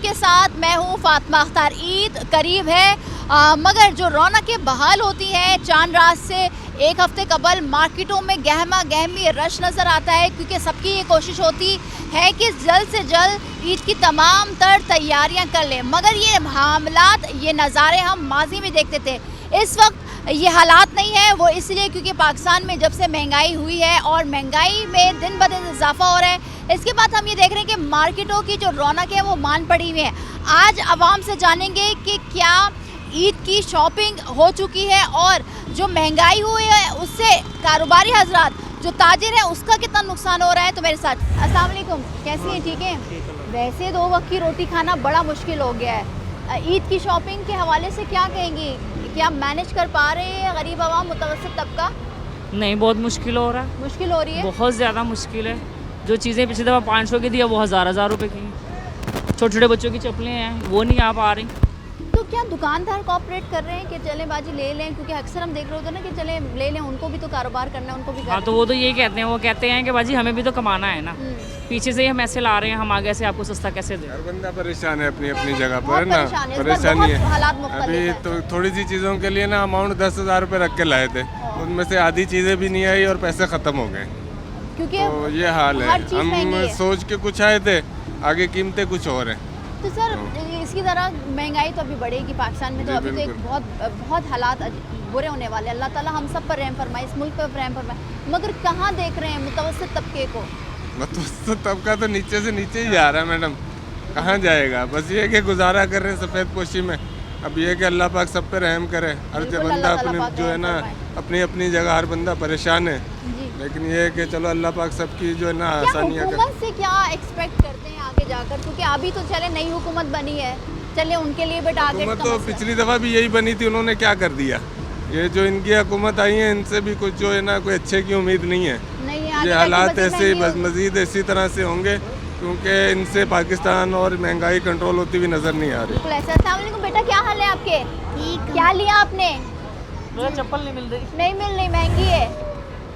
आपके साथ मैं हूँ फातिमा अख्तर। ईद करीब है मगर जो रौनकें बहाल होती हैं चांद रात से एक हफ्ते कबल मार्केटों में गहमा गहमी रश नज़र आता है, क्योंकि सबकी ये कोशिश होती है कि जल्द से जल्द ईद की तमाम तर तैयारियां कर लें। मगर ये मामलात, ये नज़ारे हम माजी में देखते थे। इस वक्त ये हालात नहीं है, वो इसलिए क्योंकि पाकिस्तान में जब से महंगाई हुई है और महंगाई में दिन ब दिन इजाफा हो रहा है, इसके बाद हम ये देख रहे हैं कि मार्केटों की जो रौनक है वो मान पड़ी हुई है। आज आवाम से जानेंगे कि क्या ईद की शॉपिंग हो चुकी है और जो महंगाई हुई है उससे कारोबारी हजरात, जो ताजिर है, उसका कितना नुकसान हो रहा है। तो मेरे साथ अस्सलाम वालेकुम, कैसी हैं? ठीक है। वैसे 2 वक्त की रोटी खाना बड़ा मुश्किल हो गया है। ईद की शॉपिंग के हवाले से क्या कहेंगी? क्या मैनेज कर पा रहे हैं गरीब आवाम, मुतवस्सित तबका? नहीं, बहुत मुश्किल हो रहा है। मुश्किल हो रही है, बहुत ज़्यादा मुश्किल है। जो चीज़ें पिछली दफ़ा 500 की थी वो हज़ार रुपए की। छोटे छोटे बच्चों की चप्पलें हैं वो नहीं आ पा रही। तो क्या दुकानदार कोऑपरेट कर रहे हैं कि चले बाजी ले लें? क्योंकि अक्सर हम देख रहे होते हैं ना कि चले ले लें, उनको भी तो कारोबार करना है, उनको भी हाँ, तो वो तो यही कहते हैं, वो कहते हैं कि बाजी हमें भी तो कमाना है ना। पीछे से ही हम ऐसे ला रहे हैं, हम आगे से आपको सस्ता कैसे दें। हर बंदा परेशान है अपनी अपनी जगह बहुत पर ना, परेशानी है। हालात अभी तो थोड़ी सी चीज़ों के लिए ना अमाउंट 10,000 रुपये रख के लाए थे, उनमें से आधी चीज़ें भी नहीं आई और पैसे ख़त्म हो गए। क्योंकि तो ये हाल है। हम सोच के कुछ आए थे, आगे कीमतें कुछ और हैं। तो सर इसकी तरह महंगाई तो अभी बढ़ेगी पाकिस्तान में, तो अभी तो एक बहुत हालात बुरे होने वाले। अल्लाह ताला हम सब पर रहम फरमाए, इस मुल्क पर रहम फरमाए। मगर कहाँ देख रहे हैं मुतवस्सित तबके को? मुतवस्सित तबका तो नीचे से नीचे ही जा रहा है मैडम, कहाँ जाएगा? बस ये कि गुजारा कर रहे हैं सफ़ेद पोशी में। अब ये कि अल्लाह पाक सब पे रहम करे। हर बंदा अपने जो है ना अपनी अपनी जगह हर बंदा परेशान है, लेकिन ये है कि चलो अल्लाह पाक सबकी जो है ना आसानियाँ करे। हुकूमत से क्या एक्सपेक्ट करते हैं आगे जाकर? क्योंकि अभी तो चले नई हुकूमत बनी है, चले उनके लिए भी टारगेट। हुकूमत तो पिछली दफ़ा भी यही बनी थी, उन्होंने क्या कर दिया? ये जो इनकी हुकूमत आई है इनसे भी कुछ जो है ना कोई अच्छे की उम्मीद नहीं है। ये हालात ऐसे मज़ीद इसी तरह से होंगे, क्योंकि इनसे पाकिस्तान और महंगाई कंट्रोल होती हुई नज़र नहीं आ रही। बिल्कुल ऐसा। अस्सलाम वालेकुम बेटा, क्या हाल है आपके? ठीक। क्या लिया आपने? मुझे चप्पल नहीं मिल रही। नहीं मिल रही, महंगी है।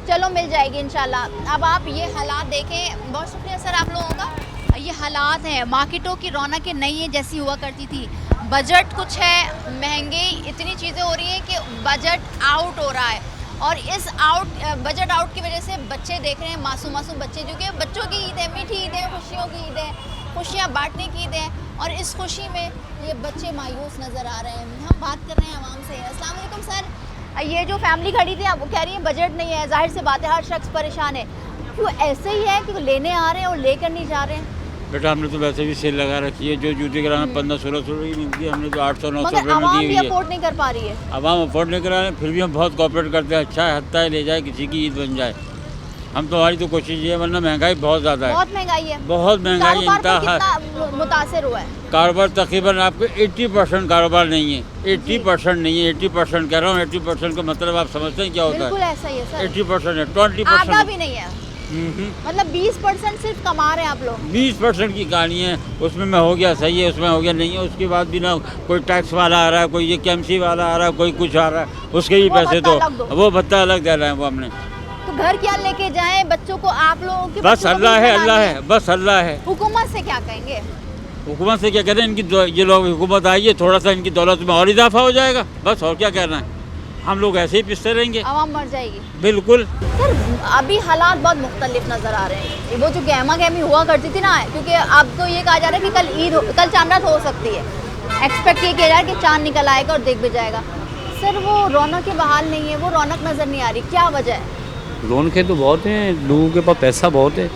चलो मिल जाएगी इंशाल्लाह। अब आप ये हालात देखें। बहुत शुक्रिया सर आप लोगों का। ये हालात हैं, मार्केटों की रौनकें नहीं है जैसी हुआ करती थी। बजट कुछ है, महंगी इतनी चीज़ें हो रही हैं कि बजट आउट हो रहा है। और इस बजट आउट की वजह से बच्चे देख रहे हैं, मासूम बच्चे, जो कि बच्चों की ईद है, मीठी ईद है, खुशियों की ईद है, खुशियाँ बांटने की ईद है, और इस खुशी में ये बच्चे मायूस नज़र आ रहे हैं। हम बात कर रहे हैं आवाम से। अस्सलाम वालेकुम सर, ये जो फैमिली खड़ी थी, आप वो कह रही है बजट नहीं है, जाहिर सी बात है हर शख्स परेशान है। क्यों ऐसे ही है कि लेने आ रहे हैं और लेकर नहीं जा रहे हैं? बेटा हमने तो वैसे भी सेल लगा रखी है, जो जूते कराना 1500-1600 की मिलती है, हमने तो 800-900 रुपये में दी हुई है। अफोर्ड नहीं कर पा रही है। आवाम अफोर्ड नहीं करा रहे, फिर भी हम बहुत कोऑपरेट करते हैं। अच्छा है, हत्ता ले जाए, किसी की ईद बन जाए। हम तो हमारी तो कोशिश ये है, वरना महंगाई बहुत ज़्यादा है। बहुत महंगाई है, बहुत महंगाई है। मुतासिर हुआ है कारोबार तकरीबन आपके 80% कारोबार नहीं है। 80% नहीं है, 80% कह रहा हूँ। 80% का मतलब आप समझते हैं क्या होता है? बिल्कुल ऐसा ही है सर। 80% है, 20% आधा भी नहीं है। मतलब 20% सिर्फ कमा रहे हैं आप लोग। 20% की कहानी है, उसमें मैं हो गया सही है, उसमें हो गया नहीं है। उसके बाद भी ना कोई टैक्स वाला आ रहा है, कोई ये केएमसी वाला आ रहा है, कोई कुछ आ रहा है, उसके ही पैसे दो, वो भत्ता अलग दे रहे हैं वो हमने। तो घर क्या लेके जाएं बच्चों को आप लोगों की? बस अल्लाह है, अल्लाह है, बस अल्लाह है। हुकूमत से क्या कहेंगे? हुकूमत से क्या कह रहे हैं? इनकी ये लोग हुकूमत आई है, थोड़ा सा इनकी दौलत में और इजाफा हो जाएगा, बस। और क्या कहना है? हम लोग ऐसे ही पिसते रहेंगे, आवाम मर जाएगी। बिल्कुल। सर अभी हालात बहुत मुख्तलिफ नज़र आ रहे हैं। वो जो गहमा गहमी हुआ करती थी ना, क्योंकि अब तो ये कहा जा रहा है कि कल चांद रात हो सकती है। एक्सपेक्ट ये किया जा रहा है कि चांद निकल आएगा और देख भी जाएगा। सर वो रौनक के बहाल नहीं है, वो रौनक नज़र नहीं आ रही, क्या वजह है? रौनकें तो बहुत हैं, लोगों के पास पैसा बहुत है,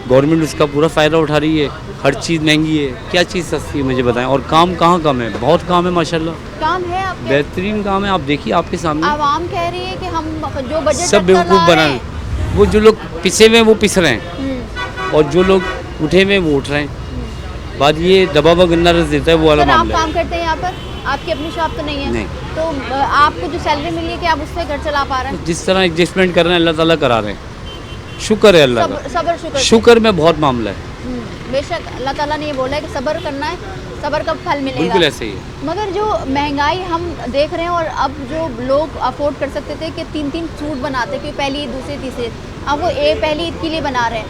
गवर्नमेंट उसका पूरा फ़ायदा उठा रही है। हर चीज़ महंगी है, क्या चीज़ सस्ती है मुझे बताएं? और काम कहाँ कम है? बहुत काम है माशाल्लाह, काम है आपके? बेहतरीन काम है। आप देखिए आपके सामने आवाम कह रही है कि हम जो बजट सब बेवकूफ़ बना रहे हैं। वो जो लोग पिसे हुए हैं वो पिस रहे हैं, और जो लोग उठे हुए वो उठ रहे हैं। बात ये दबा हुआ गन्ना रस देता है वो वाला मामला है। आप काम करते हैं यहाँ पर? आपकी अपनी शॉप तो नहीं है? नहीं। तो आपको जो सैलरी मिली है कि आप उससे घर चला पा रहे हैं? जिस तरह एडजस्टमेंट कर रहे हैं अल्लाह ताला करा रहे हैं, शुक्र है अल्लाह का। सब्र शुक्र में बहुत मामला है। बेशक अल्लाह ताला ने ये बोला है कि सब्र करना है, सब्र का फल मिलेगा। बिल्कुल ऐसे ही है। मगर जो महंगाई हम देख रहे हैं, और अब जो लोग अफोर्ड कर सकते थे कि 3-3 सूट बनाते कि पहली ईद, दूसरी, तीसरी, अब वो पहली ईद के लिए बना रहे हैं,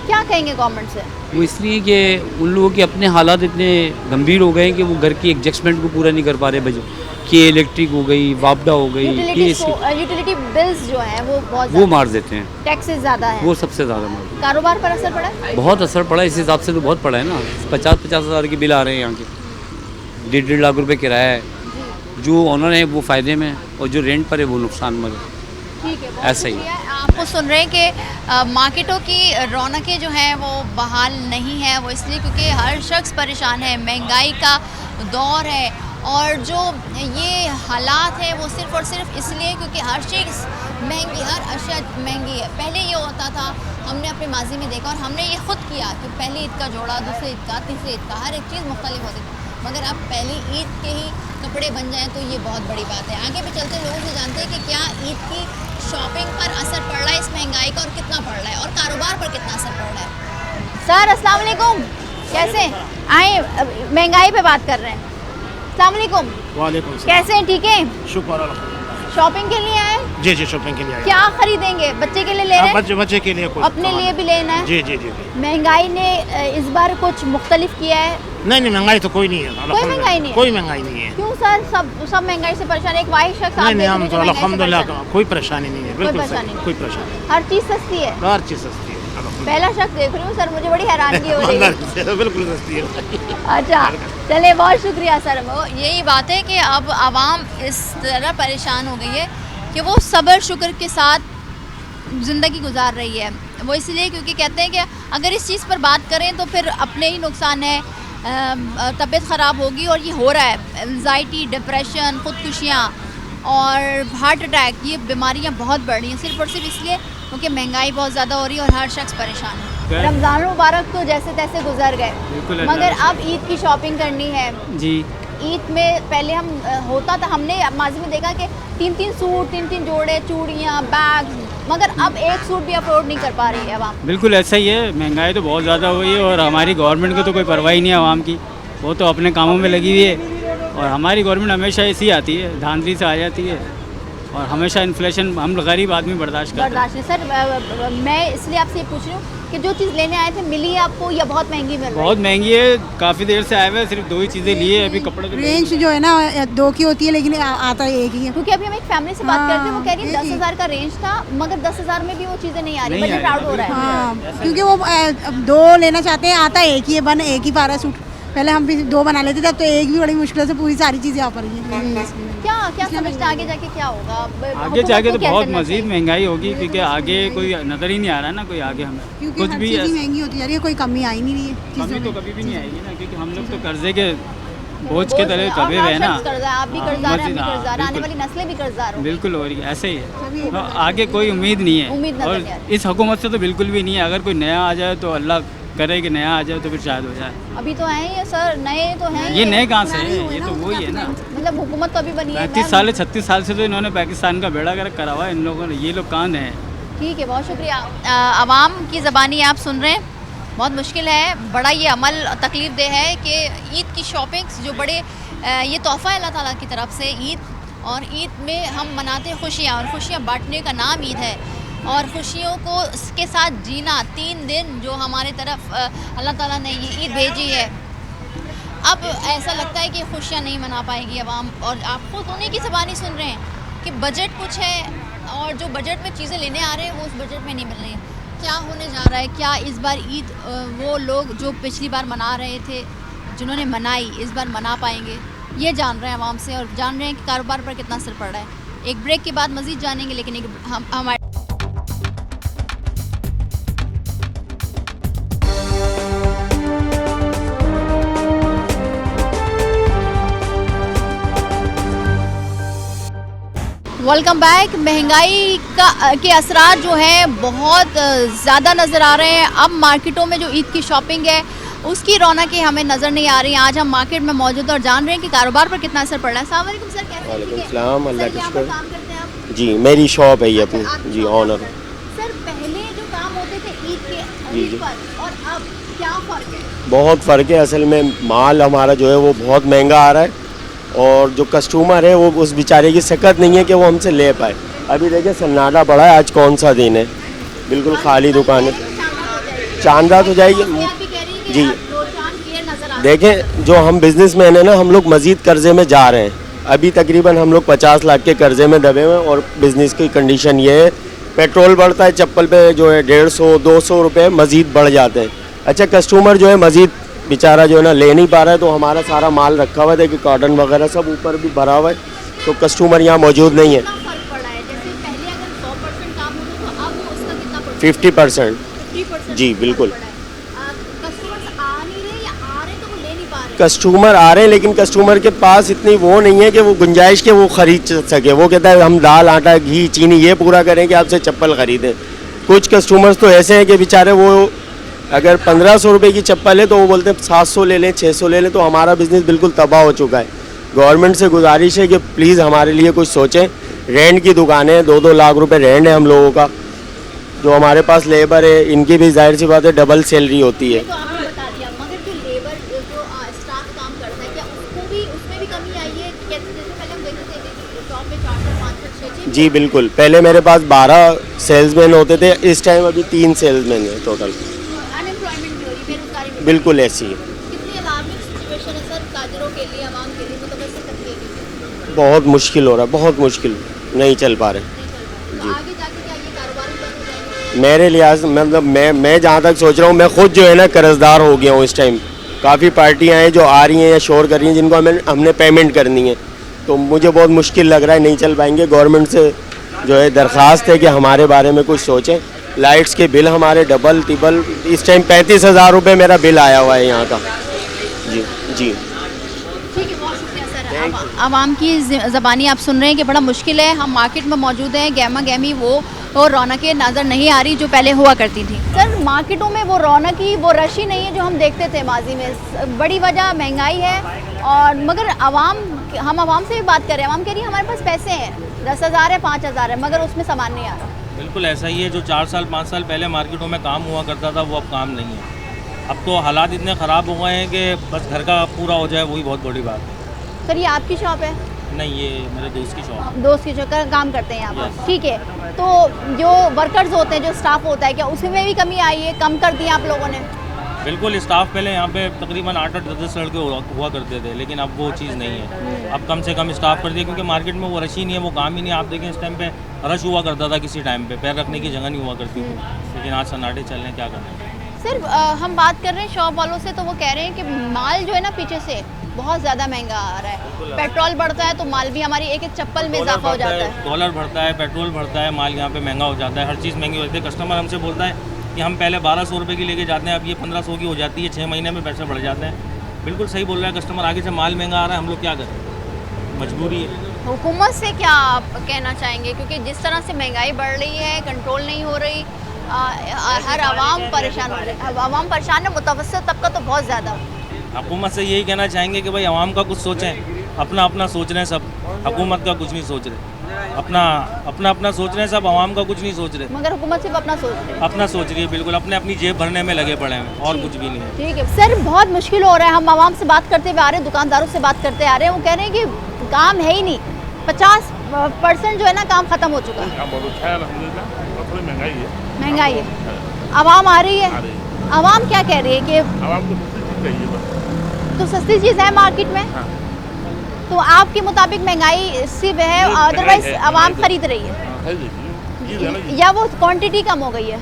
क्या कहेंगे गवर्नमेंट से? वो इसलिए कि उन लोगों के अपने हालात इतने गंभीर हो गए हैं कि वो घर की एडजस्टमेंट को पूरा नहीं कर पा रहे बजट कि इलेक्ट्रिक हो गई, वापडा हो गई, यूटिलिटी बिल्स जो है वो बहुत वो मार देते हैं, टैक्सेस ज़्यादा है, वो सबसे ज़्यादा मार देते कारोबार पर असर पड़ा है? हैं। बहुत असर पड़ा है, इस हिसाब से तो बहुत पड़ा है ना। 50-50 हज़ार के बिल आ रहे हैं यहाँ के, 1.5 लाख रुपए किराया है। जो ओनर है वो फ़ायदे में है और जो रेंट पर है वो नुकसान में है। ठीक है, बहुत ऐसा ही। शुक्रिया। आपको सुन रहे हैं कि मार्केटों की रौनकें जो हैं वो बहाल नहीं है, वो इसलिए क्योंकि हर शख्स परेशान है, महंगाई का दौर है और जो ये हालात है वो सिर्फ़ और सिर्फ इसलिए क्योंकि हर चीज़ महंगी, हर अशिया महंगी है। पहले ये होता था, हमने अपनी माजी में देखा और हमने ये ख़ुद किया कि पहली ईद का जोड़ा, दूसरी ईद का, तीसरी ईद का, हर एक चीज़ मुख्तलिफ होती थी। मगर अब पहली ईद के ही कपड़े बन जाएं तो ये बहुत बड़ी बात है। आगे भी चलते लोगों से जानते हैं कि क्या ईद की शॉपिंग पर असर पड़ रहा है इस महंगाई का और कितना पड़ रहा है और कारोबार पर कितना असर पड़ रहा है। सर अस्सलाम वालेकुम, कैसे आए? महंगाई पे बात कर रहे हैं। अस्सलाम वालेकुम। वालेकुम सलाम। कैसे हैं? ठीक है, शुक्र अल्हम्दुलिल्लाह। शॉपिंग के लिए आए? जी जी, शॉपिंग के लिए आए। क्या खरीदेंगे? बच्चे के लिए ले रहे हैं? बच्चे के लिए कुछ अपने सामान। लिए भी लेना है? जी जी जी। महंगाई ने इस बार कुछ मुख्तलिफ किया है? नहीं, महंगाई तो कोई नहीं है। महंगाई नहीं है? कोई महंगाई नहीं है। क्यों सर, सब महंगाई से परेशान है? एक वाहिद शख्स आप नहीं, देख हम रहे तो हैं जो महंगाई से अल्हम्दुलिल्लाह परेशान है। कोई परेशानी नहीं है। बिल्कुल परेशानी सही, नहीं। कोई परेशानी हर चीज़ सस्ती है? नहीं। हर चीज़ सस्ती है अल्हम्दुलिल्लाह। पहला शख्स देख रही हूँ सर, मुझे बड़ी हैरानगी हो रही है। बिल्कुल सस्ती है। अच्छा चले, बहुत शुक्रिया सर। वो यही बात है कि अब आवाम इस तरह परेशान हो गई है कि वो सब्र शुक्र के साथ ज़िंदगी गुजार रही है। वो इसलिए क्योंकि कहते हैं कि अगर इस चीज़ पर बात करें तो फिर अपने ही नुकसान है, तबीयत ख़राब होगी और ये हो रहा है। एंजाइटी, डिप्रेशन, ख़ुदकुशियाँ और हार्ट अटैक, ये बीमारियाँ बहुत बढ़ रही हैं सिर्फ़ और सिर्फ इसलिए क्योंकि महंगाई बहुत ज़्यादा हो रही है और हर शख्स परेशान है। रमज़ान मुबारक तो जैसे तैसे गुजर गए, मगर अब ईद की शॉपिंग करनी है जी। ईद में पहले हम होता था, हमने माजी में देखा कि 3-3 सूट, 3-3 जोड़े, चूड़ियाँ, बैग, मगर अब एक सूट भी अफोर्ड नहीं कर पा रही है आवाम। बिल्कुल ऐसा ही है, महंगाई तो बहुत ज़्यादा हुई है और हमारी गवर्नमेंट को तो कोई परवाह ही नहीं है आवाम की। वो तो अपने कामों में लगी हुई है और हमारी गवर्नमेंट हमेशा ऐसी आती है, धांधली से आ जाती है और हमेशा इन्फ्लेशन हम गरीब आदमी बर्दाश्त करते हैं। सर मैं इसलिए आपसे ये पूछ रही हूँ कि जो चीज़ लेने आए थे मिली है आपको या बहुत महंगी मिल रही है? बहुत महंगी है, काफ़ी देर से आए हुए हैं, सिर्फ 2 ही चीज़ें लिए अभी कपड़े तो रेंज जो है ना 2 की होती है लेकिन आता एक ही है। क्योंकि अभी हम एक फैमिली से बात करते हैं, वो कह रही है 10,000 का रेंज था मगर 10,000 में भी वो चीज़ें नहीं आ रही, नहीं बजट आ रही, आउट हो रहा है। हाँ, क्योंकि वो 2 लेना चाहते हैं, आता एक ही है, बन एक ही पा रहा है सूट। पहले हम भी 2 बना लेते थे, अब तो एक भी बड़ी मुश्किल से पूरी सारी चीज़ें आ पा रही हैं। क्या समझते हैं आगे जाके क्या होगा? आगे जाके तो बहुत मज़ीद महंगाई होगी क्योंकि आगे कोई नज़र ही नहीं आ रहा है ना, कोई आगे हमें क्योंकि कुछ हर भी चीज़ महंगी होती जा रही है, कोई कमी आई नहीं रही है कमी चीज़ों तो में। कभी भी नहीं आएगी ना, क्योंकि हम लोग तो कर्जे के बोझ के तले दबे हुए हैं ना। आप भी कर्जदार हैं, हम भी हाँ, कर्जदार, आने बिल्कुल। वाली नस्लें भी कर्जदार होंगी। बिल्कुल हो रही है, ऐसे ही है। तो आगे कोई उम्मीद नहीं है उम्मीद नजर और नहीं आ रही। इस हुकूमत से तो बिल्कुल भी नहीं है। अगर कोई नया आ जाए तो अल्लाह करे कि नया आ जाए तो फिर शायद हो जाए। अभी तो हैं ये सर, नए तो हैं ये नए कहाँ से पुराने है, हुए ये ना, तो वही है ना। मतलब हुकूमत तो अभी बनी है 35 साल 36 साल से तो इन्होंने पाकिस्तान का बेड़ा गर्क करा हुआ है इन लोगों ने। ये लोग कहाँ हैं? ठीक है, बहुत शुक्रिया। आवाम की ज़बानी आप सुन रहे हैं, बहुत मुश्किल है, बड़ा ये अमल तकलीफ दे है कि ईद की शॉपिंग्स जो बड़े ये तोहफ़ा है अल्लाह ताला की तरफ से ईद, और ईद में हम मनाते हैं खुशियाँ और खुशियाँ बांटने का नाम ईद है और खुशियों को इसके साथ जीना 3 दिन जो हमारे तरफ अल्लाह ताला ने ये ईद भेजी है। अब ऐसा लगता है कि खुशियाँ नहीं मना पाएगी आवाम, और आप खुद उन्हीं की ज़बानी सुन रहे हैं कि बजट कुछ है और जो बजट में चीज़ें लेने आ रहे हैं वो उस बजट में नहीं मिल रही हैं। क्या होने जा रहा है? क्या इस बार ईद वो लोग जो पिछली बार मना रहे थे, जिन्होंने मनाई, इस बार मना पाएंगे? ये जान रहे हैं आवाम से और जान रहे हैं कि कारोबार पर कितना असर पड़ रहा है। एक ब्रेक के बाद मज़ीद जानेंगे, लेकिन हमारे वेलकम बैक। महंगाई के असरात जो हैं बहुत ज़्यादा नज़र आ रहे हैं। अब मार्केटों में जो ईद की शॉपिंग है उसकी रौनकें हमें नज़र नहीं आ रही हैं। आज हम मार्केट में मौजूद और जान रहे हैं कि कारोबार पर कितना असर पड़ रहा है। अस्सलाम वालेकुम सर, कैसे हैं? वालेकुम ठीक है? सलाम, अल्लाह सर, का यहाँ शुक्र। पर काम करते हैं आप? जी, मेरी शॉप है ये अच्छा, अपनी। आपकी जी, शॉप ऑनर। है। सर, पहले जो काम होते थे ईद के जी, ईद जी। पर और अब क्या फ़र्क है? बहुत फ़र्क है। असल में माल हमारा जो है वो बहुत महंगा आ रहा है और जो कस्टमर है वो उस बेचारे की सकत नहीं है कि वो हमसे ले पाए। अभी देखिए सन्नाटा पड़ा है, आज कौन सा दिन है, बिल्कुल खाली दुकान है। चांद रात हो जाएगी। आप भी कह रहे कि जी। अब दो चांद क्लियर नजर आ देखें, जो हम बिजनेसमैन है ना, हम लोग मजीद कर्जे में जा रहे हैं। अभी तकरीबन हम लोग 50 लाख के कर्जे में दबे हुए हैं और बिज़नेस की कंडीशन ये है, पेट्रोल बढ़ता है, चप्पल पे जो है 150-200 रुपये मज़ीद बढ़ जाते हैं। अच्छा, कस्टमर जो है मज़ीद बेचारा जो है ना ले नहीं पा रहा है, तो हमारा सारा माल रखा हुआ है, देखिए कॉटन वगैरह सब ऊपर भी भरा हुआ है, तो कस्टमर यहाँ मौजूद नहीं है। कितना फर्क पड़ा है? जैसे पहले अगर 100% काम होता तो अब उसका कितना परसेंट? 50%। 50% जी, बिल्कुल। कस्टमर्स आ नहीं रहे या आ रहे तो वो ले नहीं पा रहे? कस्टमर आ रहे हैं, लेकिन कस्टमर के पास इतनी वो नहीं है कि वो गुंजाइश के वो खरीद सके। वो कहता है हम दाल, आटा, घी, चीनी ये पूरा करें कि आपसे चप्पल खरीदें। कुछ कस्टमर्स तो ऐसे हैं कि बेचारे वो अगर 1500 रुपये की चप्पल है तो वो बोलते हैं 700 ले लें, 600 ले लें। तो हमारा बिज़नेस बिल्कुल तबाह हो चुका है। गवर्नमेंट से गुजारिश है कि प्लीज़ हमारे लिए कुछ सोचें। रेंट की दुकानें 2-2 लाख रुपए रेंट है हम लोगों का। जो हमारे पास लेबर है, इनकी भी जाहिर सी बात है डबल सैलरी होती है। तो आपने बता दिया, मगर जो लेबर जो स्टाफ काम करता है, क्या उसको भी उसमें भी कमी आई है? जैसे पहले हम देखते थे कि शॉप में 4-4, 5-6, 6 जी बिल्कुल, पहले मेरे पास 12 सेल्समैन होते थे, इस टाइम अभी 3 सेल्समैन हैं टोटल। अनएम्प्लॉयमेंट भी हो रही, बेरोजगारी भी। बिल्कुल ऐसी है। कितनी अलार्मिंग सिचुएशन है सर ताजरों के लिए, आवाम के लिए, मुतवस्सित तबके के लिए? बहुत मुश्किल हो रहा है, बहुत मुश्किल, नहीं चल पा रहे। तो आगे जाके क्या ये कारोबार भी बंद हो जाएंगे? मेरे लिहाज मतलब मैं जहाँ तक सोच रहा हूँ, मैं खुद जो है ना कर्जदार हो गया हूँ इस टाइम। काफ़ी पार्टियाँ हैं जो आ रही हैं या शोर कर रही हैं, जिनको हमने पेमेंट करनी है, तो मुझे बहुत मुश्किल लग रहा है, नहीं चल पाएंगे। गवर्नमेंट से जो है दरख्वास्त है कि हमारे बारे में कुछ सोचें। लाइट्स के बिल हमारे डबल टिबल, इस टाइम 35,000 रुपये मेरा बिल आया हुआ है यहाँ का। जी जी, ठीक है, बहुत शुक्रिया सर। आवाम की ज़बानी आप सुन रहे हैं कि बड़ा मुश्किल है। हम मार्केट में मौजूद हैं, गहमा गहमी वो और रौनकें नज़र नहीं आ रही जो पहले हुआ करती थी। सर, मार्केटों में वो रौनकी, वो रश ही नहीं है जो हम देखते थे माजी में। बड़ी वजह महंगाई है, और मगर हम आवाम से भी बात कर रहे हैं। आवाम कह रही है हमारे पास पैसे हैं, 10,000 है, 5,000 है, मगर उसमें सामान नहीं आ रहा। बिल्कुल ऐसा ही है। जो 4 साल 5 साल पहले मार्केटों में काम हुआ करता था वो अब काम नहीं है। अब तो हालात इतने ख़राब हो गए हैं कि बस घर का पूरा हो जाए वही बहुत बड़ी बात है। सर, ये आपकी शॉप है? नहीं, ये मेरे दोस्त की शॉप है। दोस्त की शॉप काम करते हैं यहाँ पर, ठीक है। तो जो वर्कर्स होते हैं, जो स्टाफ होता है, क्या उसमें भी कमी आई है? कम कर दिया आप लोगों ने? बिल्कुल, स्टाफ पहले यहाँ पे तकरीबन 8-8, 10-10 लड़के हुआ करते थे, लेकिन अब वो चीज़ नहीं है। अब कम से कम स्टाफ कर दिया, क्योंकि मार्केट में वो रश ही नहीं है, वो काम ही नहीं है। आप देखें इस टाइम पे रश हुआ करता था, किसी टाइम पे पैर रखने की जगह नहीं हुआ करती थी, लेकिन आज सन्नाटे चल रहे हैं, क्या करें। सिर्फ हम बात कर रहे हैं शॉप वालों से, तो वो कह रहे हैं कि माल जो है ना पीछे से बहुत ज़्यादा महंगा आ रहा है। पेट्रोल बढ़ता है तो माल भी हमारी एक एक चप्पल में इजाफा हो जाता है। डॉलर बढ़ता है, पेट्रोल बढ़ता है, माल यहाँ पे महंगा हो जाता है, हर चीज़ महंगी होती है। कस्टमर हमसे बोलता है कि हम पहले 1200 रुपये की लेके जाते हैं, अब ये 1500 की हो जाती है, 6 महीने में पैसे बढ़ जाते हैं। बिल्कुल सही बोल रहा है कस्टमर, आगे से माल महंगा आ रहा है, हम लोग क्या करें, मजबूरी है। हुकूमत से क्या आप कहना चाहेंगे? क्योंकि जिस तरह से महंगाई बढ़ रही है, कंट्रोल नहीं हो रही, हर आवाम परेशान हो रही है। आवाम परेशान है, मुतवस्सित तबका तो बहुत ज़्यादा। हुकूमत से यही कहना चाहेंगे कि भाई आवाम का कुछ सोचें। अपना अपना सोच रहे हैं सब, हुकूमत का कुछ नहीं सोच रहे। अपना सोच रहे हैं सब, आवाम का कुछ नहीं सोच रहे। मगर हुकूमत सिर्फ अपना सोच रही है। अपना सोच रही है, बिल्कुल अपनी जेब भरने में लगे पड़े हैं, और कुछ भी नहीं है। ठीक है सर, बहुत मुश्किल हो रहा है। हम आवाम से बात करते हुए आ रहे हैं, दुकानदारों से बात करते आ रहे हैं, वो कह रहे हैं कि काम है ही नहीं। 50% जो है ना काम ख़त्म हो चुका है। बहुत अच्छा है अल्हम्दुलिल्लाह, और थोड़ी महंगाई है। महंगाई है, आवाम आ रही है। आवाम क्या कह रही है कि आवाम को सस्ती चीज़ चाहिए बस। तो सस्ती चीज़ है मार्केट में। तो आपके मुताबिक महंगाई सिर्फ है, अदरवाइज आवाम खरीद रही है, या वो क्वांटिटी कम हो गई है?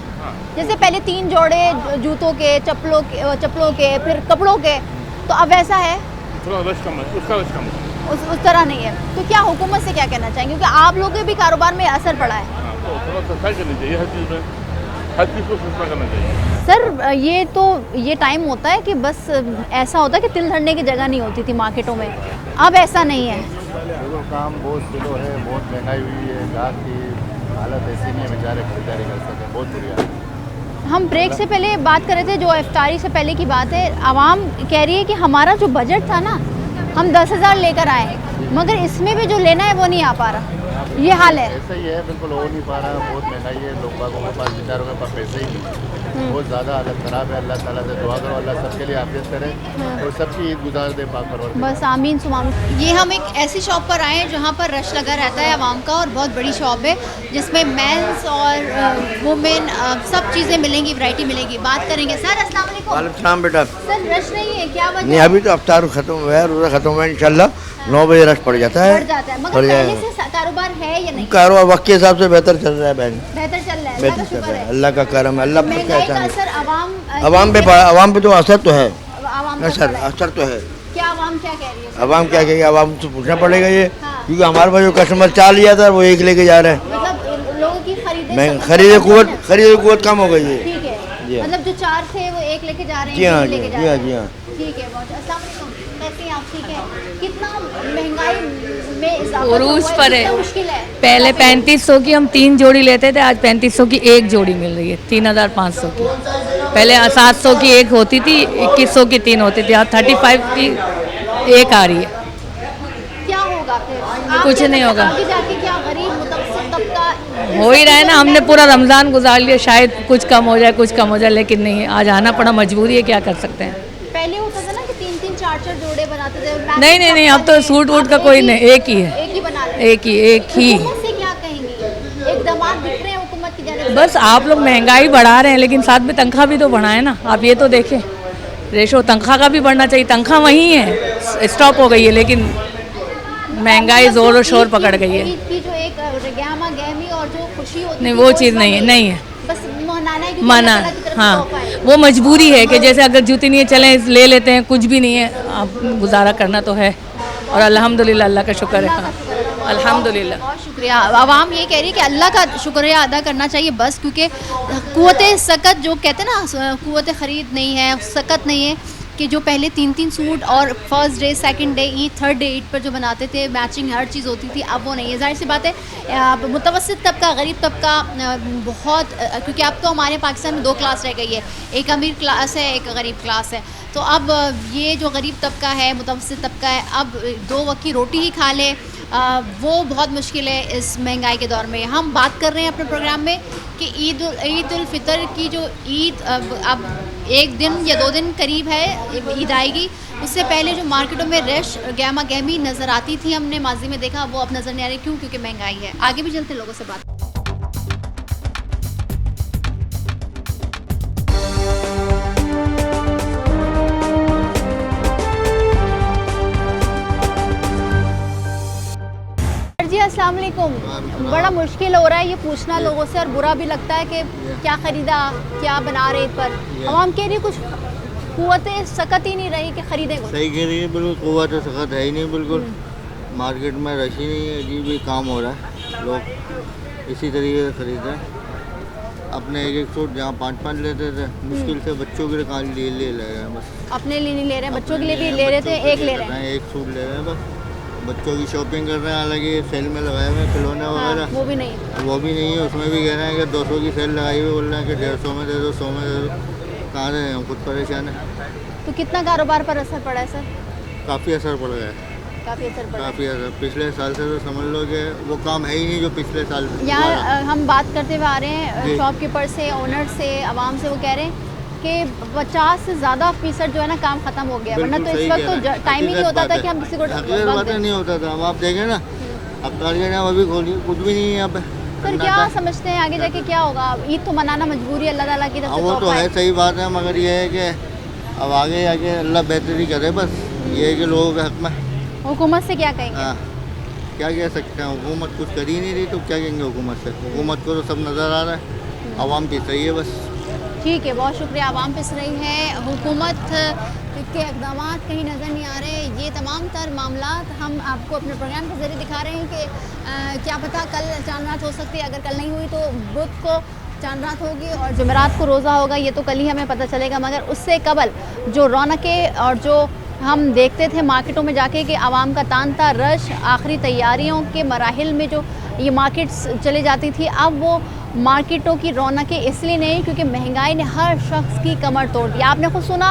जैसे पहले 3 जोड़े जूतों के, चप्पलों के, फिर कपड़ों के, तो अब वैसा है? थोड़ा रश कम है, उसका रश कम है, उस तरह नहीं है। तो क्या हुकूमत से क्या कहना चाहेंगे? क्योंकि आप लोगों के भी कारोबार में असर पड़ा है। तो थोड़ा सस्ता करनी चाहिए हर चीज़ में, हर चीज़ को सस्ता करना चाहिए। सर, ये टाइम होता है कि बस ऐसा होता है कि तिल धरने की जगह नहीं होती थी मार्केटों में, अब ऐसा नहीं है। देखो काम बहुत स्लो है, बहुत महंगाई हुई है, गाहक की हालत ऐसी नहीं है, बेचारे खरीदारी कर सकें, बहुत बुरी हालत है। हम ब्रेक से पहले बात कर रहे थे, जो इफ्तारी से पहले की बात है, आवाम कह रही है कि हमारा जो बजट था ना, हम 10,000 लेकर आए, मगर इसमें भी जो लेना है वो नहीं आ पा रहा। ये हाल है। ऐसा ही है, बिल्कुल हो नहीं पा रहा, बहुत महंगाई है, लोग बागों के पास, बेचारों के पास पैसे ही नहीं। बहुत ज़्यादा हालत ख़राब है। अल्लाह ताला से दुआ करो, अल्लाह सबके लिए आफियत करे और सबकी ईद गुजार दे पाक परवर। बस आमीन सुमाम। ये हम एक ऐसी शॉप पर आए हैं जहाँ पर रश लगा रहता है आवाम का, और बहुत बड़ी शॉप है जिसमें मेंस और वुमेन सब चीज़ें मिलेंगी, वैरायटी मिलेगी। बात करेंगे। सर अस्सलाम वालेकुम। वालेकुम सलाम बेटा। सर रश नहीं है क्या वजह? नहीं, अभी तो अफ्तार खत्म हुआ है, रोज़ा खत्म हुआ है, इंशाल्लाह 9 बजे रश पड़ जाता है। बढ़ जाता है, मगर पहले से कारोबार है या नहीं? कारोबार वक्त के हिसाब से बेहतर चल रहा है बहन, बेहतर चल रहा है, अल्लाह का बेहतर चल शुक्र रहा है, है। अल्लाह का करम है, अल्लाह पर महंगाई का कहता असर अवाम पे तो असर तो है, आवाम पर असर पड़ा है। असर तो है। क्या आवाम क्या कह रही है? अवाम क्या कहेगी, अवाम से पूछना पड़ेगा ये, हाँ। क्योंकि हमारे पास जो कस्टमर 4 लिया था वो 1 लेके जा रहे हैं। मतलब लोगों की खरीदे कुव्वत कम हो गई है। ठीक है, जी हाँ। मतलब जो 4 थे वो 1 लेके जा रहे हैं, जी हाँ, 2 लेके जा जी रहे हाँ, हैं। जी हाँ। ठीक है, बहुत अस्सलाम वालेकुम। कैसे हैं आप? ठीक है। कितना महंगाई में इजाफा उरूज हुआ है, पर है। कितना मुश्किल है? पहले 3500 की हम 3 जोड़ी लेते थे, आज 3500 की 1 जोड़ी मिल रही है, 3500 की। पहले 700 की 1 होती थी, 2100 की 3 होती थी, आज 35 की 1 आ रही है। क्या होगा फिर? कुछ नहीं होगा। आगे जाके क्या गरीब मुतवस्सित तबका हो ही रहा है ना, हमने पूरा रमज़ान गुजार लिया, शायद कुछ कम हो जाए, कुछ कम हो जाए, लेकिन नहीं, आज आना पड़ा, मजबूरी है, क्या कर सकते हैं। पहले होता था ना कि 3-3 4-4 जोड़े बनाते थे। नहीं, अब तो सूट वूट का कोई नहीं, एक ही है, एक ही बना रहे हैं। एक ही। हुकूमत से क्या कहेंगी? इक़दामात दिख रहे हैं हुकूमत की जानिब से? बस आप लोग महंगाई बढ़ा रहे हैं, लेकिन साथ में तनख्वाह भी तो बढ़ाएं ना। आप ये तो देखें, रेशो तनख्वाह का भी बढ़ना चाहिए। तनख्वाह वही है, स्टॉप हो गई है, लेकिन महंगाई जोर और शोर पकड़ गई है। ईद की जो एक गहमा गहमी और जो खुशी होती नहीं, थी, वो इस चीज़ वक्त नहीं है। बस मनाना है क्योंकि माना, अल्लाह ताला की तरफ से हाँ, तोहफा है। वो मजबूरी है कि जैसे अगर जूती नहीं है, चलें ले लेते हैं, कुछ भी नहीं है, आप गुजारा करना तो है। और अल्हम्दुलिल्लाह, अल्लाह का शुक्र है, हाँ, अल्हम्दुलिल्लाह। बहुत शुक्रिया। आवाम ये कह रही है कि अल्लाह का शुक्रिया अदा करना चाहिए बस, क्योंकि कुव्वत सकत जो कहते हैं ना, कुव्वत ख़रीद नहीं है, सकत नहीं है कि जो पहले 3-3 सूट और first day, second day Eid, third day Eid पर जो बनाते थे, मैचिंग हर चीज़ होती थी, अब वो नहीं है। जाहिर सी बात है, मुतवस्सित तबका, गरीब तबका बहुत, क्योंकि अब तो हमारे पाकिस्तान में 2 क्लास रह गई है, एक अमीर क्लास है, एक गरीब क्लास है। तो अब ये जो गरीब तबका है, मुतवस्सित तबका है, अब 2 वक्त की रोटी ही खा ले, वो बहुत मुश्किल है इस महंगाई के दौर में। हम बात कर रहे हैं अपने प्रोग्राम में कि ईद उल फितर की जो ईद अब 1 दिन या 2 दिन करीब है, ईद आएगी। उससे पहले जो मार्केटों में रश गहमा गहमी नज़र आती थी, हमने माजी में देखा, वो अब नज़र नहीं आ रही। क्यों? क्योंकि महंगाई है। आगे भी चलते लोगों से बात। जी अस्सलाम वालेकुम। बड़ा मुश्किल हो रहा है ये पूछना लोगों से, और बुरा भी लगता है कि क्या ख़रीदा, क्या बना रहे ईद पर। आवाम कह रही कुछ कुव्वत सकत ही नहीं रही कि ख़रीदें कुछ। सही कह रही है, बिल्कुल कुव्वत सकत है ही नहीं, बिल्कुल मार्केट में रश ही नहीं है, अजीब ही काम हो रहा है। लोग इसी तरीके से खरीद रहे हैं अपने एक सूट, जहाँ 5-5 लेते थे, मुश्किल से बच्चों के लिए ले रहे हैं बस। अपने लिए नहीं ले रहे हैं, बच्चों के लिए भी ले रहे थे, एक ले रहे हैं, एक सूट ले रहे हैं बस। बच्चों की शॉपिंग कर रहे हैं, हालांकि सेल में लगाए हुए हैं खिलौने वगैरह, हाँ, वो भी नहीं है। वो भी नहीं है। उसमें भी कह रहे हैं कि 200 की सेल लगाई हुई, बोल रहे हैं कि 150 में दे दो, 100 में दे दो। कहाँ रहे हैं, हम खुद परेशान हैं। तो कितना कारोबार पर असर पड़ा है सर? काफ़ी असर पड़ गया है, काफ़ी असर पड़ा है। काफ़ी असर। पिछले साल से तो समझ लो कि वो काम है ही नहीं जो पिछले साल यहाँ हम बात करते हुए आ रहे हैं जी। शॉपकीपर से, ओनर से, आवाम से। वो कह रहे हैं कि 50 से ज़्यादा फीसद जो है ना काम ख़त्म हो गया, वरना तो इस वक्त तो टाइम ही नहीं होता था कि हम किसी को बात नहीं होता था। अब आप देखें ना, अब तारीखें अभी खोलिए, कुछ भी नहीं है यहाँ पे। सर क्या समझते हैं आगे जाके क्या होगा? ईद तो मनाना मजबूरी, अल्लाह ताला की तरफ से वो तो तोहफा है, सही बात है, मगर ये है कि अब आगे आके अल्लाह बेहतरी करे, बस ये है कि लोगों के हक में। हुकूमत से क्या कहेंगे? हाँ, क्या कह सकते हैं, हुकूमत कुछ कर ही नहीं रही, तो क्या कहेंगे हुकूमत से? हुकूमत को तो सब नज़र आ रहा है, आवाम पिस रही है बस। ठीक है, बहुत शुक्रिया। आवाम पिस रही है, हुकूमत के इक़दाम कहीं नज़र नहीं आ रहे। ये तमाम तर मामलात हम आपको अपने प्रोग्राम के ज़रिए दिखा रहे हैं कि क्या पता कल चांद रात हो सकती है। अगर कल नहीं हुई तो बुध को चांद रात होगी और जुमेरात को रोज़ा होगा, ये तो कल ही हमें पता चलेगा। मगर उससे कबल जो रौनकें और जो हम देखते थे मार्केटों में जाके कि आवाम का तांता रश, आखिरी तैयारियों के मराहिल में जो ये मार्केट्स चले जाती थी, अब वो मार्केटों की रौनकें इसलिए नहीं क्योंकि महंगाई ने हर शख्स की कमर तोड़ दी। आपने खुद सुना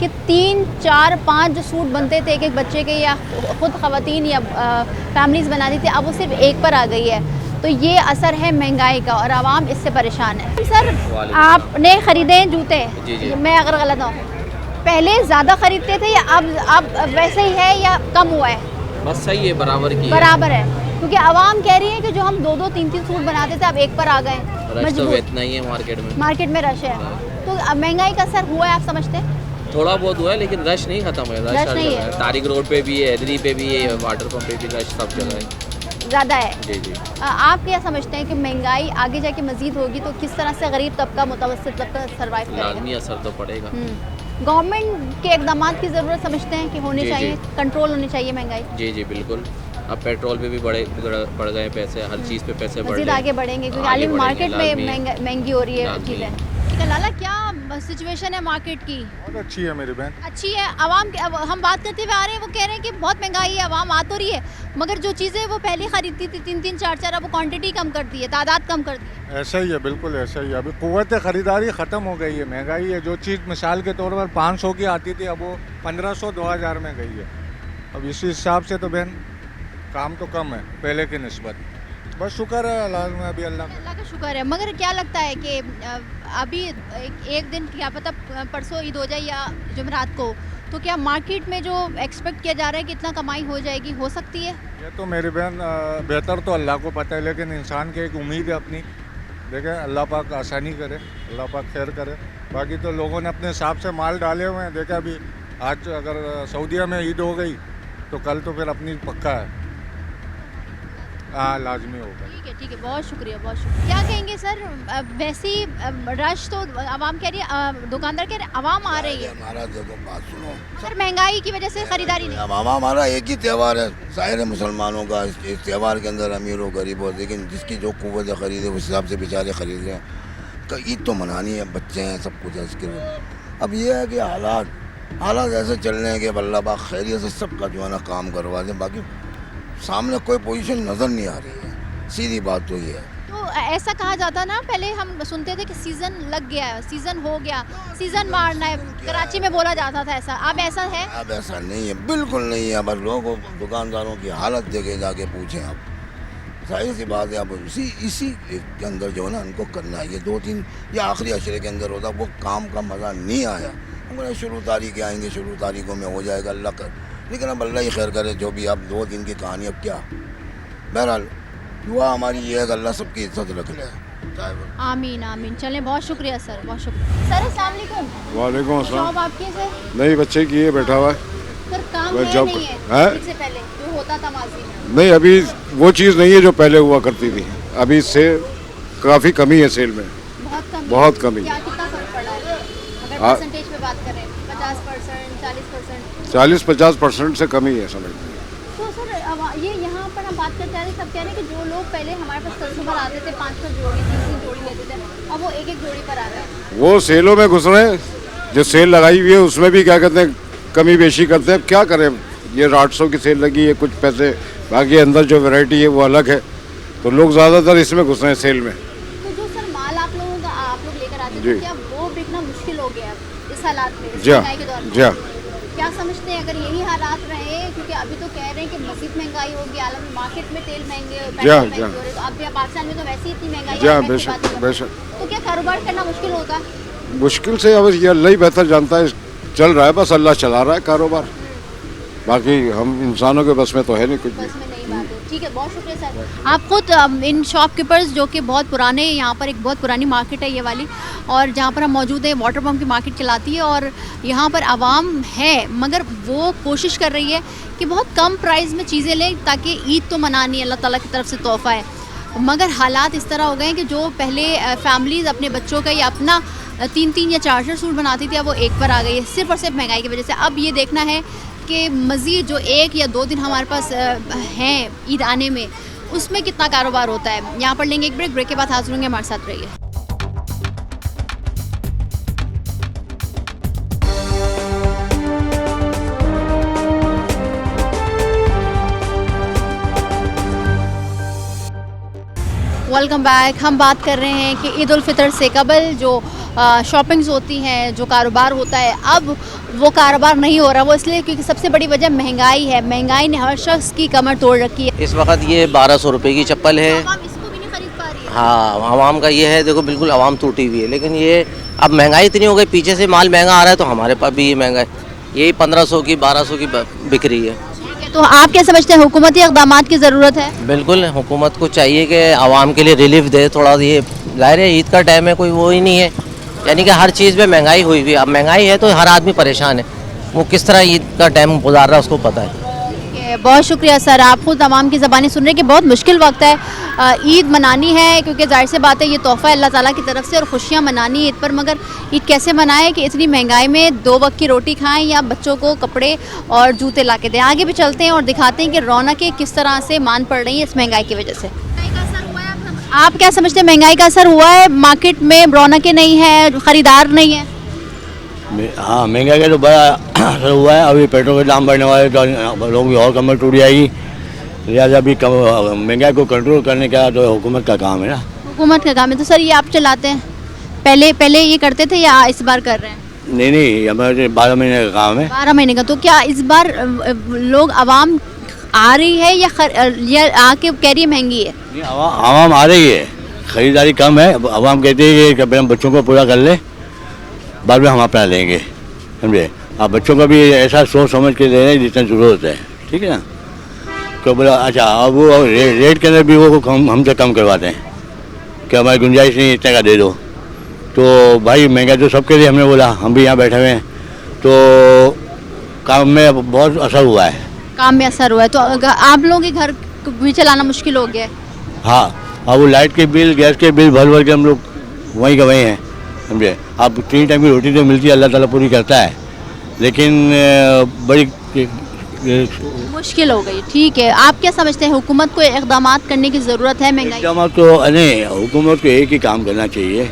कि 3, 4, 5 जो सूट बनते थे एक बच्चे के, या ख़ुद ख़वातीन या फैमिलीज़ बनाती थी, अब वो सिर्फ एक पर आ गई है। तो ये असर है महंगाई का और आवाम इससे परेशान है। सर आपने ख़रीदे हैं जूते? जी। मैं अगर गलत हूँ, पहले ज़्यादा ख़रीदते थे या अब वैसे ही है या कम हुआ है? बस सही है, बराबर है, क्योंकि आवाम कह रही है कि जो हम 2-2, 3-3 सूट बनाते थे अब एक पर आ गए। रश तो इतना ही है मार्केट में रश है, तो महंगाई का असर हुआ है आप समझते हैं? थोड़ा बहुत हुआ है, लेकिन रश नहीं खत्म है। रश नहीं है। तारिक रोड पे भी है, दिल्ली पे भी है, वाटर पंप पे भी रश सब जगह है, ज़्यादा है। जी। आप क्या समझते हैं कि महंगाई आगे जाके मजीद होगी तो किस तरह से गरीब तबका, मुतवस्सित तबका सर्वाइव करेगा? लाजमी असर तो पड़ेगा। गवर्नमेंट के इकदाम की ज़रूरत समझते हैं कि होने चाहिए, कंट्रोल होनी चाहिए महंगाई? जी बिल्कुल। अब पेट्रोल पे भी बढ़ गए पैसे, हर चीज़ पे पैसे बढ़ मजीद गए, आगे बढ़ेंगे क्योंकि आलिम मार्केट में महंगी हो रही है चीज़ें। ठीक है लाला, क्या सिचुएशन है मार्केट की? बहुत अच्छी है मेरी बहन। अच्छी है। आवाम हम बात करते हुए आ रहे हैं, वो कह रहे हैं कि बहुत महंगाई है, आवाम आ तो रही है मगर जो चीज़ें वो पहले खरीदती थी 3-3, 4-4, अब वो क्वांटिटी कम कर दी है, तादाद कम कर दी है। ऐसा ही है, बिल्कुल ऐसा ही है। अभी कुव्वत खरीदारी ख़त्म हो गई है, महंगाई है। जो चीज़ मिसाल के तौर पर 500 की आती थी अब वो 1500-2000 में गई है। अब इसी हिसाब से तो बहन काम तो कम है पहले की निस्बत। बस शुक्र है अल्लाह में, अभी अल्लाह का शुक्र है। मगर क्या लगता है कि अभी एक दिन क्या पता परसों ईद हो जाए या जुमेरात को, तो क्या मार्केट में जो एक्सपेक्ट किया जा रहा है कि इतना कमाई हो जाएगी, हो सकती है? ये तो मेरी बहन बेहतर तो अल्लाह को पता है, लेकिन इंसान की एक उम्मीद है अपनी। देखें अल्लाह पाक आसानी करे, अल्लाह पाक खैर करे। बाकी तो लोगों ने अपने हिसाब से माल डाले हुए हैं। देखा अभी आज अगर सऊदीया में ईद हो गई तो कल तो फिर अपनी पक्का है, हाँ लाजमी होगा। ठीक है, बहुत शुक्रिया, बहुत शुक्रिया। क्या कहेंगे सर, वैसे ही रश तो आवाम कह रही है, दुकानदार कह रहे हैं आवाम आ रही है। हमारा देखो बात सुनो सर, महंगाई की वजह से खरीदारी नहीं। हमारा एक ही त्यौहार है, सारे मुसलमानों का। इस त्यौहार के अंदर अमीर हो गरीब हो, लेकिन जिसकी जो कुव्वत खरीदे उस हिसाब से बेचारे खरीद रहे हैं। ईद तो मनानी है, बच्चे हैं, सब कुछ है इसके लिए। अब ये है कि हालात ऐसे चल रहे हैं कि अल्लाह पाक खैरियत से सबका जो है ना काम करवा दें। बाकी सामने कोई पोजीशन नज़र नहीं आ रही है, सीधी बात तो ये है। तो ऐसा कहा जाता ना, पहले हम सुनते थे कि सीज़न लग गया है, सीज़न हो गया, सीज़न मारना है, कराची में बोला जाता था ऐसा। अब ऐसा है? अब ऐसा नहीं है, बिल्कुल नहीं है। बस लोगों दुकानदारों की हालत देखे जाके पूछें आप, जाहिर सी बात है। अब इसी के अंदर जो है ना उनको करना है। ये 2-3 या आखिरी अशरे के अंदर होता, वो काम का मज़ा नहीं आया। हम शुरू तारीख आएंगे, शुरू तारीखों में हो जाएगा अल्लाह कर, लेकिन अब अल्लाह ही खैर करे। जो भी आप 2 दिन की कहानी, अब क्या, बहरहाल दुआ हमारी ये है कि अल्लाह सबकी इज्जत रख ले। आमीन आमीन। चलें, बहुत शुक्रिया सर, बहुत शुक्रिया सर। अस्सलाम वालेकुम। वालेकुम अस्सलाम। जॉब आपकी सर? नहीं, बच्चे की है, बैठा हुआ है सर। काम है जॉब नहीं है है? से पहले जो होता था माजी में? नहीं, अभी वो चीज़ नहीं है जो पहले हुआ करती थी। अभी से काफ़ी कमी है सेल में, बहुत कमी। क्या कितना फर्क पड़ा है अगर परसेंटेज पे बात करें? 50%, 40%? 40-50% से कमी है, समझ लीजिए। तो सर ये यहाँ पर हम बात करते हैं, सब कह रहे हैं कि जो लोग पहले हमारे पास कस्टमर आते थे 5-5 जोड़ी, 3-3 जोड़ी लेते थे, अब वो 1-1 जोड़ी पर आ रहे हैं। वो सेलों में घुस रहे हैं, जो सेल लगाई हुई है उसमें भी क्या कहते हैं कमी बेशी करते हैं। क्या करें, ये 800 की सेल लगी है, कुछ पैसे बाकी अंदर जो वैरायटी है वो अलग है, तो लोग ज़्यादातर इसमें घुस रहे हैं सेल में। तो जो सर माल आप लोग लेकर आते हैं, तो क्या वो बिकना मुश्किल हो गया इस हालात में, इस महंगाई के दौर में? क्या समझते हैं अगर यही हालात रहे, क्योंकि अभी तो कह रहे हैं कि मज़ीद महंगाई होगी, आलम मार्केट में तेल महंगे हो रहे, तो अब पाकिस्तान में तो वैसे ही इतनी महंगाई है, बेशक। तो क्या कारोबार करना मुश्किल होगा? मुश्किल से अब ये अल्लाह ही बेहतर जानता है, चल रहा है, बस अल्लाह चला रहा है कारोबार। बाकी हम इंसानों के बस में तो है नहीं कुछ भी। ठीक है, बहुत शुक्रिया सर। आप खुद इन शॉपकीपर्स जो कि बहुत पुराने, यहाँ पर एक बहुत पुरानी मार्केट है ये वाली, और जहाँ पर हम मौजूद हैं वाटर पम्प की मार्केट चलाती है, और यहाँ पर आवाम है मगर वो कोशिश कर रही है कि बहुत कम प्राइस में चीज़ें लें ताकि ईद तो मनानी है, अल्लाह ताला की तरफ से तोहफ़ा है। मगर हालात इस तरह हो गए हैं कि जो पहले फैमिलीज़ अपने बच्चों का या अपना 3-3 या 4-4 सूट बनाती थी, अब वो एक पर आ गई है, सिर्फ और सिर्फ महंगाई की वजह से। अब ये देखना है कि मज़ीद जो 1 या 2 दिन हमारे पास हैं ईद आने में, उसमें कितना कारोबार होता है। यहाँ पर लेंगे एक ब्रेक के बाद हाजिर होंगे, हमारे साथ रहिए। Welcome back. हम बात कर रहे हैं कि ईद उल फितर से कबल जो शॉपिंग्स होती हैं, जो कारोबार होता है, अब वो कारोबार नहीं हो रहा। वो इसलिए क्योंकि सबसे बड़ी वजह महंगाई है। महंगाई ने हर शख्स की कमर तोड़ रखी है। इस वक्त ये 1200 रुपये की चप्पल है। इसको भी हाँ, आवाम का ये है, देखो बिल्कुल आवाम टूटी हुई है, लेकिन ये अब महंगाई इतनी हो गई, पीछे से माल महंगा आ रहा है तो हमारे पास भी ये महंगा है, यही 1500 की 1200 की बिक रही है। तो आप क्या समझते हैं, हुकूमती इक़दाम की ज़रूरत है? बिल्कुल हुकूमत को चाहिए कि आवाम के लिए रिलीफ दे थोड़ा। ये ज़ाहिर है ईद का टाइम है, कोई वो ही नहीं है, यानी कि हर चीज़ में महंगाई हुई हुई है। अब महंगाई है तो हर आदमी परेशान है, वो किस तरह ईद का टाइम गुजार रहा है उसको पता है। बहुत शुक्रिया सर, आप खुद तमाम की ज़बानी सुन रहे हैं कि बहुत मुश्किल वक्त है, ईद मनानी है क्योंकि जाहिर सी बात है ये तोहफ़ा है अल्लाह ताला की तरफ से और खुशियाँ मनानी है ईद पर, मगर ईद कैसे मनाएं कि इतनी महंगाई में 2 वक्त की रोटी खाएं या बच्चों को कपड़े और जूते ला के दें। आगे भी चलते हैं और दिखाते हैं कि रौनकें किस तरह से मान पड़ रही हैं इस महंगाई की वजह से। आप क्या समझते हैं, महंगाई का असर हुआ है मार्केट में, रौनकें नहीं है, ख़रीदार नहीं है? हाँ, महंगाई का तो बड़ा असर हुआ है। अभी पेट्रोल के दाम बढ़ने वाले तो लोगों की और कमर टूट जाएगी, लिहाजा अभी महंगाई को कंट्रोल करने का तो हुकूमत का काम है ना। हुकूमत का काम है। तो सर ये आप चलाते हैं, पहले ये करते थे या इस बार कर रहे हैं? नहीं, हमारे 12 महीने का काम है। 12 महीने का। तो क्या इस बार लोग आवाम आ रही है या आके कह रही है महंगी है? नहीं, आवाम आ रही है, खरीदारी कम है। आवाम कहती है कि हम बच्चों को पूरा कर ले, बाद में हम अपना लेंगे, समझे। आप बच्चों का भी ऐसा सोच समझ के दे रहे हैं जितना ज़रूरत है, ठीक है ना। तो बोला अच्छा, अब वो रेट के अंदर भी वो हमसे कम करवाते हैं कि हमारी गुंजाइश नहीं, इतने का दे दो। तो भाई महंगा तो सबके लिए, हमने बोला, हम भी यहाँ बैठे हुए हैं, तो काम में बहुत असर हुआ है। काम में असर हुआ है तो आप लोगों के घर भी चलाना मुश्किल हो गया है? हाँ, अब वो लाइट के बिल, गैस के बिल भर के हम लोग वहीं का वहीं हैं, समझे। अब 3 टाइम की रोटी तो मिलती है, अल्लाह ताला पूरी करता है, लेकिन बड़ी मुश्किल हो गई। ठीक है, आप क्या समझते हैं, हुकूमत को इक़दाम करने की ज़रूरत है? महंगाई इक़दाम तो नहीं, हुकूमत को एक ही काम करना चाहिए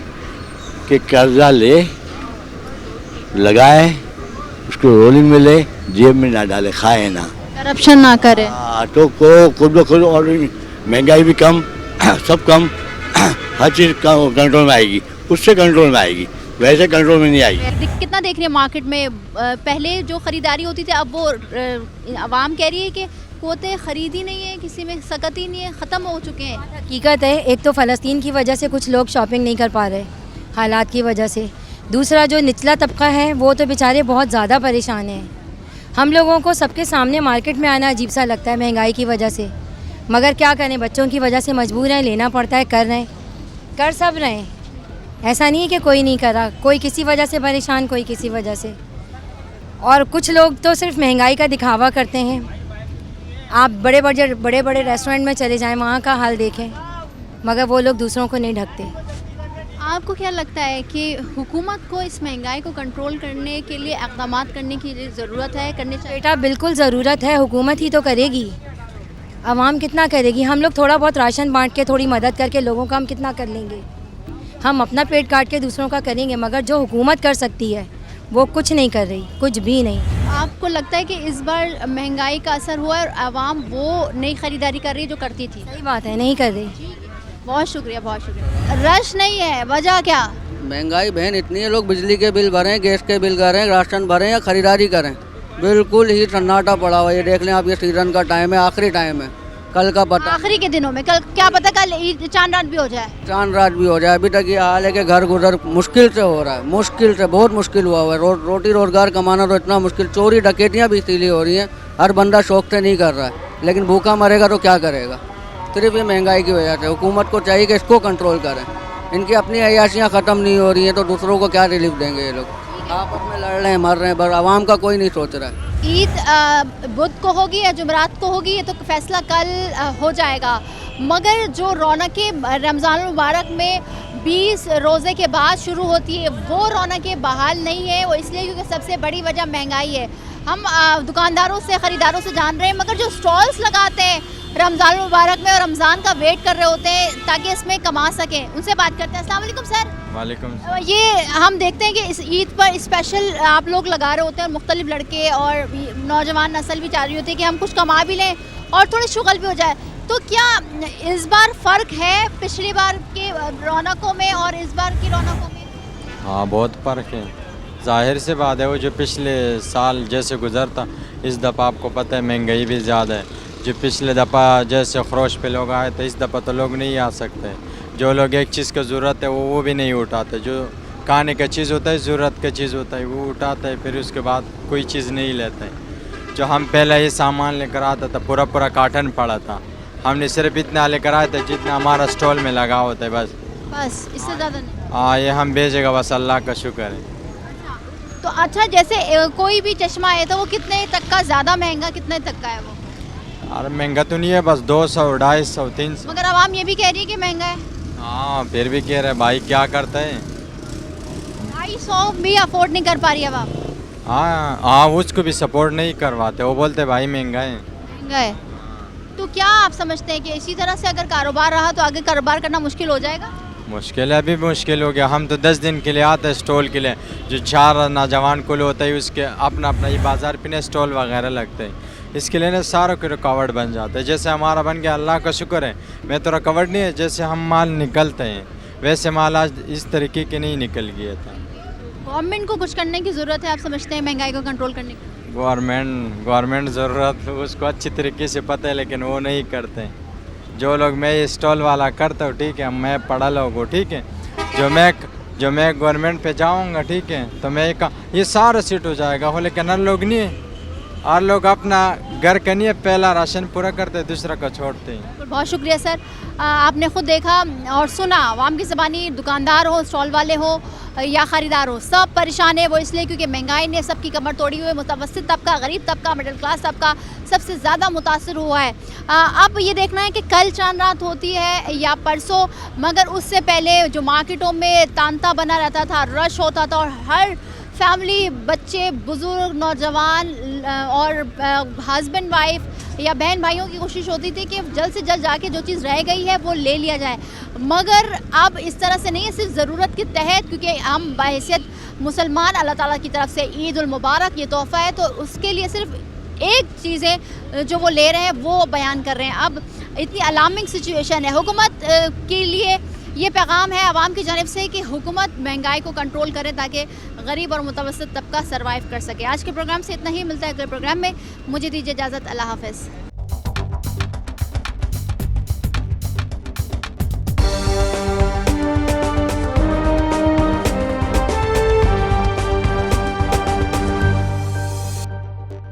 कि कर्जा ले, लगाए, उसको रोलिंग में ले, जेब में ना डाले, खाए ना, करप्शन ना करे। तो खुद ब खुद और महंगाई भी कम, सब कम, हर चीज़ कंट्रोल में आएगी, उससे कंट्रोल में आएगी, वैसे कंट्रोल में नहीं आएगी। कितना देख रहे हैं मार्केट में, पहले जो ख़रीदारी होती थी अब वो आवाम कह रही है कि कोते ख़रीद ही नहीं है, किसी में सकत ही नहीं है, ख़त्म हो चुके हैं। हकीकत है, एक तो फ़लस्तीन की वजह से कुछ लोग शॉपिंग नहीं कर पा रहे हालात की वजह से, दूसरा जो निचला तबका है वो तो बेचारे बहुत ज़्यादा परेशान हैं। हम लोगों को सबके सामने मार्केट में आना अजीब सा लगता है महंगाई की वजह से, मगर क्या करें, बच्चों की वजह से मजबूर हैं, लेना पड़ता है, कर रहे हैं, कर सब रहे हैं। ऐसा नहीं है कि कोई नहीं कर रहा, कोई किसी वजह से परेशान, कोई किसी वजह से। और कुछ लोग तो सिर्फ महंगाई का दिखावा करते हैं। आप बड़े बड़े रेस्टोरेंट में चले जाएं, वहाँ का हाल देखें, मगर वो लोग दूसरों को नहीं ढकते। आपको क्या लगता है कि हुकूमत को इस महंगाई को कंट्रोल करने के लिए इक़दाम करने की ज़रूरत है, करने चाहिए? बेटा बिल्कुल ज़रूरत है, हुकूमत ही तो करेगी, आवाम कितना करेगी। हम लोग थोड़ा बहुत राशन बांट के, थोड़ी मदद करके लोगों का हम कितना कर लेंगे। हम अपना पेट काट के दूसरों का करेंगे, मगर जो हुकूमत कर सकती है वो कुछ नहीं कर रही, कुछ भी नहीं। आपको लगता है कि इस बार महंगाई का असर हुआ है और आवाम वो नई ख़रीदारी कर रही है जो करती थी? सही बात है, नहीं कर रही। बहुत शुक्रिया, बहुत शुक्रिया। रश नहीं है, वजह क्या? महंगाई बहन इतनी है, लोग बिजली के बिल भरें, गैस के बिल भरें, राशन भरें या ख़रीदारी करें, बिल्कुल ही सन्नाटा पड़ा हुआ। ये देख लें आप, ये सीज़न का टाइम है, आखिरी टाइम है, कल का पता, आखिरी के दिनों में, कल क्या पता कल चांद रात भी हो जाए, चांद रात भी हो जाए। अभी तक ये हाल है कि घर गुजर मुश्किल से हो रहा है, मुश्किल से, बहुत मुश्किल हुआ हुआ है। रोटी रोज़गार कमाना तो इतना मुश्किल, चोरी डकैतियाँ भी इसीलिए हो रही हैं, हर बंदा शौक से नहीं कर रहा है, लेकिन भूखा मरेगा तो क्या करेगा, सिर्फ ये महंगाई की वजह से। हुकूमत को चाहिए कि इसको कंट्रोल करें, इनकी अपनी अयाशियाँ ख़त्म नहीं हो रही हैं तो दूसरों को क्या रिलीफ देंगे ये लोग। आपस में लड़ रहे हैं, मर रहे हैं, पर आवाम का कोई नहीं सोच रहा है। ईद बुध को होगी या जुमरात को होगी ये तो फैसला कल हो जाएगा, मगर जो रौनकें रमज़ान मुबारक में 20 रोज़े के बाद शुरू होती है वो रौनकें बहाल नहीं है। वो इसलिए क्योंकि सबसे बड़ी वजह महंगाई है। हम दुकानदारों से, ख़रीदारों से जान रहे हैं, मगर जो स्टॉल्स लगाते हैं रमज़ान मुबारक में और रमज़ान का वेट कर रहे होते हैं ताकि इसमें कमा सकें, उनसे बात करते हैं। अस्सलाम वालेकुम सर। वालेकुम। ये हम देखते हैं कि इस ईद पर स्पेशल आप लोग लगा रहे होते हैं और मुख्तलिफ लड़के और नौजवान नस्ल भी चाह रही होती है कि हम कुछ कमा भी लें और थोड़ी शुगल भी हो जाए। तो क्या इस बार फ़र्क है पिछली बार के रौनकों में और इस बार की रौनकों में? हाँ, बहुत फ़र्क है, जाहिर से बात है। वो जो पिछले साल जैसे गुजरता, इस दफ़ा आपको पता है महंगाई भी ज़्यादा है। जो पिछले दफ़ा जैसे खरोश पे लोग आए थे, इस दफ़ा तो लोग नहीं आ सकते। जो लोग एक चीज़ का ज़रूरत है वो भी नहीं उठाते, जो खाने का चीज़ होता है, ज़रूरत का चीज़ होता है वो उठाते हैं, फिर उसके बाद कोई चीज़ नहीं लेते हैं। जो हम पहले ये सामान लेकर आता था पूरा पूरा कार्टन पड़ा था, हमने सिर्फ इतना लेकर आए थे जितना हमारा स्टॉल में लगा होता है, बस इससे ज़्यादा नहीं। हाँ, ये हम भेजेगा, बस अल्लाह का शुक्र है। तो अच्छा, जैसे कोई भी चश्मा है तो वो कितने तक का, ज़्यादा महंगा कितने तक का है वो? अरे महंगा तो नहीं है, बस 200, 250, 300। मगर आवाम ये भी कह रही है कि महंगा है। हाँ, फिर भी कह रहे भाई क्या करते हैं, 250 भी अफोर्ड नहीं कर पा रही अब आप। हाँ, उसको भी सपोर्ट नहीं करवाते, वो बोलते भाई महंगा है। महंगा है तो क्या आप समझते हैं कि इसी तरह से अगर कारोबार रहा तो आगे कारोबार करना मुश्किल हो जाएगा? मुश्किल है, अभी भी मुश्किल हो गया। हम तो 10 दिन के लिए आते हैं स्टॉल के लिए, जो 4 नौजवान कुल होता है उसके अपना अपना ये बाज़ार पे स्टॉल वगैरह लगते हैं, इसके लिए ना सारों के रुकावट बन जाता है। जैसे हमारा बन गया, अल्लाह का शुक्र है, मैं तो रुकावट नहीं है, जैसे हम माल निकलते हैं वैसे माल आज इस तरीके के नहीं निकल गया था। गवर्नमेंट को कुछ करने की ज़रूरत है, आप समझते हैं महंगाई को कंट्रोल करने की? गवर्नमेंट ज़रूरत उसको अच्छी तरीके से पता है, लेकिन वो नहीं करते। जो लोग, मैं ये स्टॉल वाला करता हूँ, ठीक है, मैं पढ़ा लोग हूँ, ठीक है, जो मैं गवर्नमेंट पे जाऊँगा, ठीक है, तो मैं ये सारा सीट हो जाएगा हो, लेकिन हर लोग नहीं है, और लोग अपना घर का नहीं है, पहला राशन पूरा करते हैं, दूसरा का छोड़ते हैं। बहुत शुक्रिया सर, आपने खुद देखा और सुना, आवाम की ज़बानी, दुकानदार हो, स्टॉल वाले हो या ख़रीदार हो, सब परेशान है। वो इसलिए क्योंकि महंगाई ने सबकी कमर तोड़ी हुई है। मुतवस्सित तबका, गरीब तबका, मिडिल क्लास तबका सबसे ज़्यादा मुतासर हुआ है। अब ये देखना है कि कल चांद रात होती है या परसों, मगर उससे पहले जो मार्केटों में तांता बना रहता था, रश होता था, और हर फैमिली, बच्चे, बुज़ुर्ग, नौजवान और हस्बैंड वाइफ या बहन भाइयों की कोशिश होती थी कि जल्द से जल्द जाके जो चीज़ रह गई है वो ले लिया जाए। मगर अब इस तरह से नहीं है, सिर्फ ज़रूरत के तहत, क्योंकि हम बहैसियत मुसलमान अल्लाह ताला की तरफ से ईद उल मुबारक ये तोहफ़ा है, तो उसके लिए सिर्फ एक चीज़ें जो वो ले रहे हैं वो बयान कर रहे हैं। अब इतनी अलार्मिंग सिचुएशन है, हुकूमत के लिए ये पैगाम है आवाम की जानिब से कि हुकूमत महंगाई को कंट्रोल करे ताकि गरीब और मुतवस्सित तबका सर्वाइव कर सके। आज के प्रोग्राम से इतना ही, मिलता है अगले प्रोग्राम में, मुझे दीजिए इजाज़त, अल्लाह हाफ़िज़।